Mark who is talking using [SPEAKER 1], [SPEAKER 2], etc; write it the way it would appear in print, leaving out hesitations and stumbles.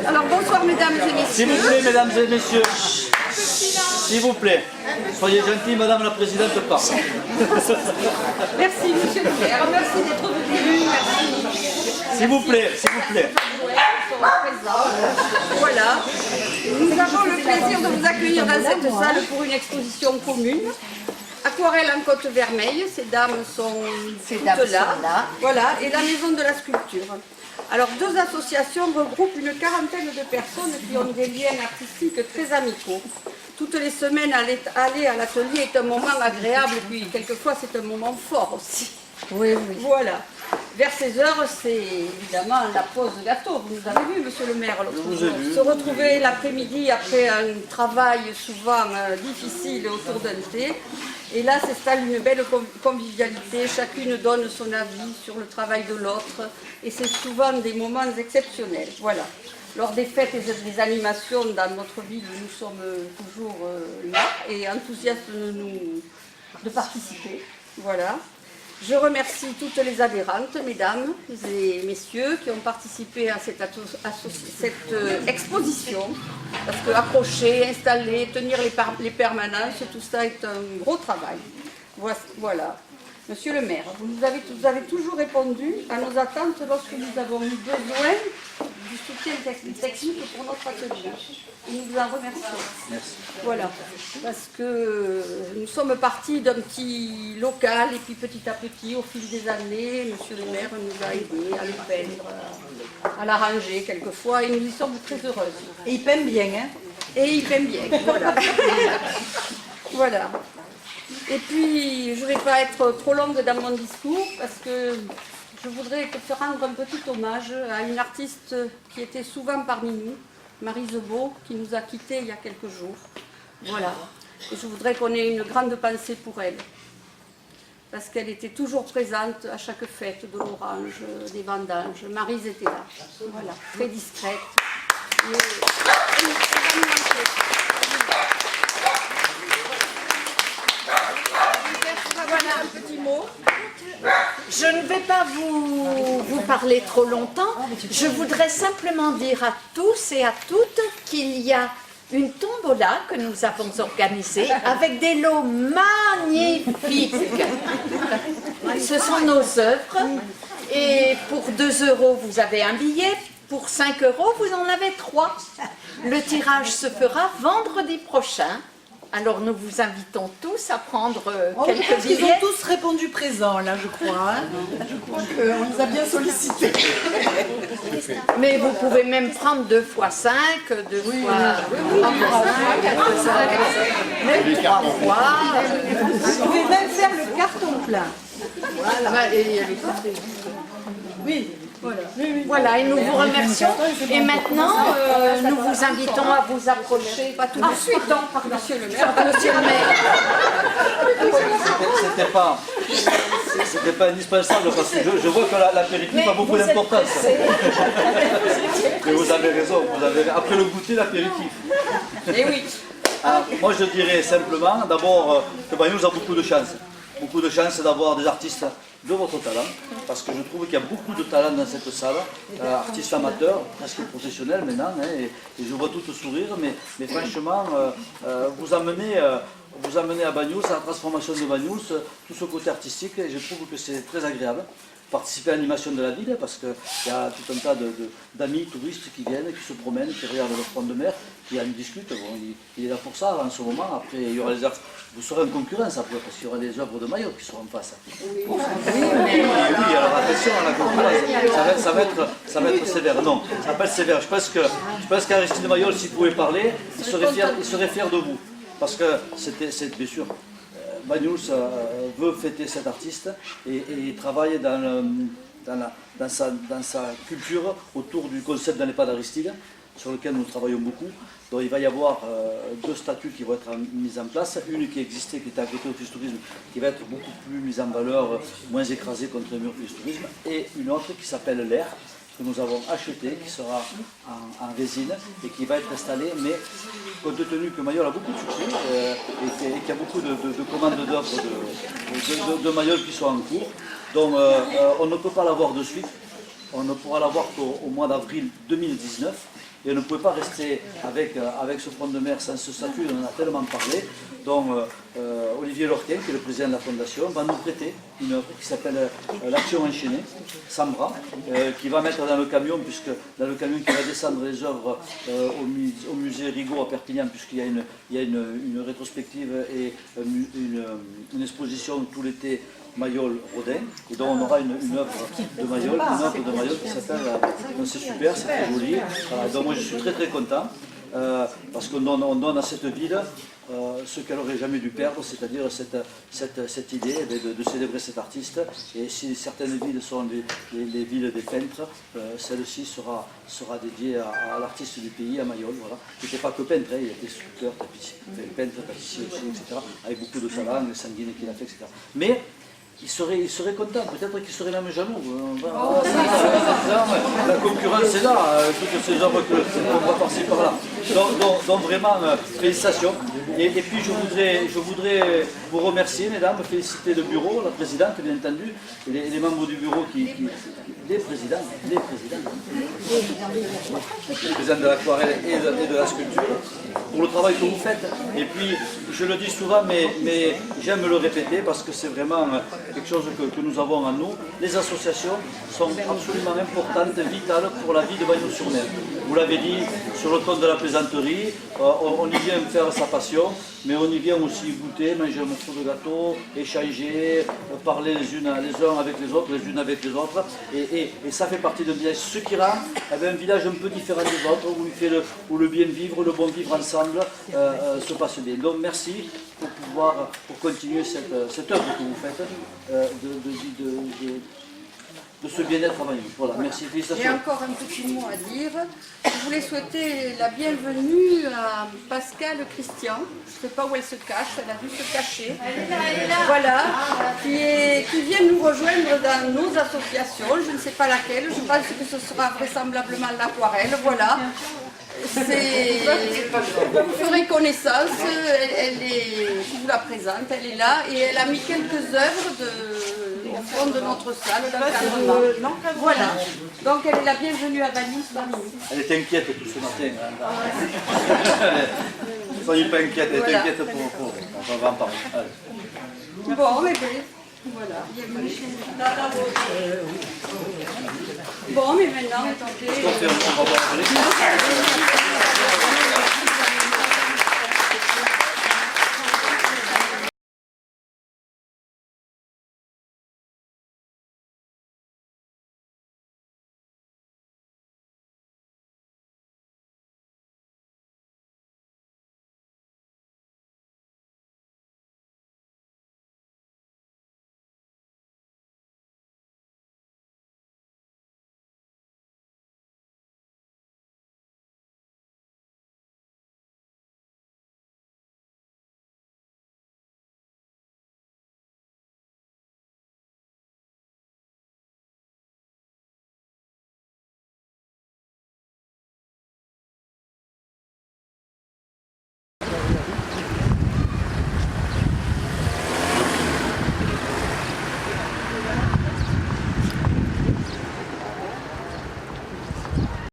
[SPEAKER 1] Alors bonsoir mesdames et messieurs.
[SPEAKER 2] S'il vous plaît, mesdames et messieurs. S'il vous plaît. Soyez gentils, madame la présidente part.
[SPEAKER 1] Merci monsieur le maire, merci d'être venu. Merci.
[SPEAKER 2] S'il vous plaît, s'il vous plaît.
[SPEAKER 1] Voilà. Nous avons le plaisir de vous accueillir dans cette salle pour une exposition commune. Aquarelle en Côte Vermeille, ces dames sont toutes là. Voilà, et la maison de la sculpture. Alors, deux associations regroupent une quarantaine de personnes qui ont des liens artistiques très amicaux. Toutes les semaines, aller à l'atelier est un moment agréable, et puis quelquefois c'est un moment fort aussi.
[SPEAKER 3] Oui, oui.
[SPEAKER 1] Voilà. Vers ces heures, c'est évidemment la pause gâteau. Vous nous avez vu, monsieur le maire, l'autre jour. Se retrouver l'après-midi après un travail souvent difficile autour d'un thé. Et là s'installe une belle convivialité. Chacune donne son avis sur le travail de l'autre. Et c'est souvent des moments exceptionnels. Voilà. Lors des fêtes et des animations dans notre ville, nous sommes toujours là et enthousiastes de participer. Voilà. Je remercie toutes les adhérentes, mesdames et messieurs, qui ont participé à cette exposition. Parce que accrocher, installer, tenir les permanences, tout ça est un gros travail. Voilà. Monsieur le maire, vous avez toujours répondu à nos attentes lorsque nous avons eu besoin du soutien technique pour notre atelier. Et nous vous en remercions.
[SPEAKER 2] Merci.
[SPEAKER 1] Voilà, parce que nous sommes partis d'un petit local et puis petit à petit, au fil des années, monsieur le maire nous a aidés à le peindre, à l'arranger quelquefois et nous y sommes très heureuses.
[SPEAKER 3] Et il peint bien, hein?
[SPEAKER 1] Et il peint bien, voilà. Voilà. Et puis, je ne vais pas être trop longue dans mon discours parce que je voudrais te rendre un petit hommage à une artiste qui était souvent parmi nous, Marie Zebeau, qui nous a quittés il y a quelques jours. Voilà. Et je voudrais qu'on ait une grande pensée pour elle. Parce qu'elle était toujours présente à chaque fête de l'Orange, des vendanges. Maryse était là. Voilà. Très discrète. Voilà un petit mot.
[SPEAKER 4] Je ne vais pas vous parler trop longtemps. Je voudrais simplement dire à tous et à toutes qu'il y a une tombola que nous avons organisée avec des lots magnifiques. Ce sont nos œuvres. Et pour 2 €, vous avez un billet. Pour 5 €, vous en avez 3. Le tirage se fera vendredi prochain. Alors nous vous invitons tous à prendre quelques billets.
[SPEAKER 3] Ils ont tous répondu présent là, je crois. Hein. Je crois qu'on les a bien sollicités.
[SPEAKER 4] Mais vous pouvez même prendre 2 fois 5, 2 fois 5, 3 fois.
[SPEAKER 3] Vous pouvez même faire le carton plein.
[SPEAKER 4] Voilà. Et il y a les côtés.
[SPEAKER 3] Oui.
[SPEAKER 4] Voilà, et nous vous remercions. Et maintenant, nous vous invitons à vous approcher.
[SPEAKER 1] Pas tout de suite, donc, par monsieur le maire.
[SPEAKER 4] Monsieur le maire.
[SPEAKER 2] C'était pas indispensable parce que je vois que l'apéritif a beaucoup d'importance. Mais vous avez raison, après le goûter, l'apéritif.
[SPEAKER 1] Eh oui.
[SPEAKER 2] Alors, moi je dirais simplement, d'abord, que Bagnols a beaucoup de chance. Beaucoup de chance d'avoir des artistes de votre talent, parce que je trouve qu'il y a beaucoup de talent dans cette salle, artistes amateurs, presque professionnels maintenant, hein, et je vois tout sourire, mais franchement, vous amenez à Bagnols, à la transformation de Bagnols, tout ce côté artistique, et je trouve que c'est très agréable. participer à l'animation de la ville, parce qu'il y a tout un tas d'amis touristes qui viennent, qui se promènent, qui regardent le front de mer, qui en discutent. Bon, il est là pour ça en ce moment. Après, il y aura vous serez en concurrence après, parce qu'il y aura des œuvres de Mayotte qui seront en face. Oui, alors attention à la concurrence, ça va être sévère. Non, ça va pas être sévère. Je pense qu'Aristide Maillol, s'il pouvait parler, il serait fier de vous. Parce que c'est bien sûr, Banyuls veut fêter cet artiste et travaille dans sa culture autour du concept d'un EHPAD Aristide, sur lequel nous travaillons beaucoup. Donc il va y avoir 2 statues qui vont être mises en place, une qui existait, qui était à côté du tourisme, qui va être beaucoup plus mise en valeur, moins écrasée contre le mur du tourisme, et une autre qui s'appelle l'air, que nous avons acheté, qui sera en résine et qui va être installée, mais compte tenu que Mayol a beaucoup de succès et qu'il y a beaucoup de commandes d'œuvres de Mayol qui sont en cours, donc on ne peut pas l'avoir de suite, on ne pourra l'avoir qu'au mois d'avril 2019. Et on ne pouvait pas rester avec ce front de mer sans ce statut, on en a tellement parlé. Donc Olivier Lorquin, qui est le président de la Fondation, va nous prêter une œuvre qui s'appelle L'Action enchaînée, sans bras, qui va mettre dans le camion, puisque dans le camion qui va descendre les œuvres au musée Rigaud à Perpignan, puisqu'il y a une rétrospective et une exposition tout l'été Mayol-Rodin, et donc on aura une œuvre de Mayol, qui s'appelle, c'est super, c'est très joli. Voilà, donc moi je suis très content, parce qu'on donne à cette ville ce qu'elle n'aurait jamais dû perdre, c'est-à-dire cette idée de célébrer cet artiste. Et si certaines villes sont les villes des peintres, celle-ci sera dédiée à l'artiste du pays, à Mayol, voilà. Qui n'était pas que peintre, il était sculpteur, peintre, pâtissier aussi, etc., avec beaucoup de talent, les sanguines qu'il a fait, etc. Mais il serait content, peut-être qu'il serait même jaloux. La concurrence est là, toutes ces œuvres qu'on va passer par là. Donc vraiment, félicitations. Et puis je voudrais vous remercier, mesdames, féliciter le bureau, la présidente, bien entendu, et les membres du bureau les présidents de l'aquarelle et de la sculpture, pour le travail que vous faites. Et puis, je le dis souvent, mais j'aime le répéter, parce que c'est vraiment quelque chose que nous avons en nous. Les associations sont absolument importantes, vitales pour la vie de Bagnols-sur-Mer. Vous l'avez dit, sur le compte de la plaisanterie, on y vient faire sa passion, mais on y vient aussi goûter, manger un morceau de gâteau, échanger, parler les uns avec les autres, les unes avec les autres, et ça fait partie d'un village. Ce qui rend un village un peu différent des autres, où le bien vivre, le bon vivre ensemble se passe bien. Donc merci pour continuer cette œuvre que vous faites de ce bien-être à Bagnols. Voilà, merci, félicitations.
[SPEAKER 1] J'ai encore un petit mot à dire. Je voulais souhaiter la bienvenue à Pascal Christian. Je ne sais pas où elle se cache, elle a dû se cacher. Voilà, qui vient nous rejoindre dans nos associations, je ne sais pas laquelle, je pense que ce sera vraisemblablement l'aquarelle, voilà. Vous ferez connaissance, je vous la présente, elle est là et elle a mis quelques œuvres au fond de notre salle d'encadrement. Voilà, donc elle est la bienvenue à Bagnols parmi nous.
[SPEAKER 2] Elle est inquiète tout ce matin. Soyez pas inquiète, elle est inquiète pour. On va en parler. Allez.
[SPEAKER 1] Bon, mais bien, voilà, bienvenue. Bon, mais maintenant, attendez.
[SPEAKER 2] On va voir.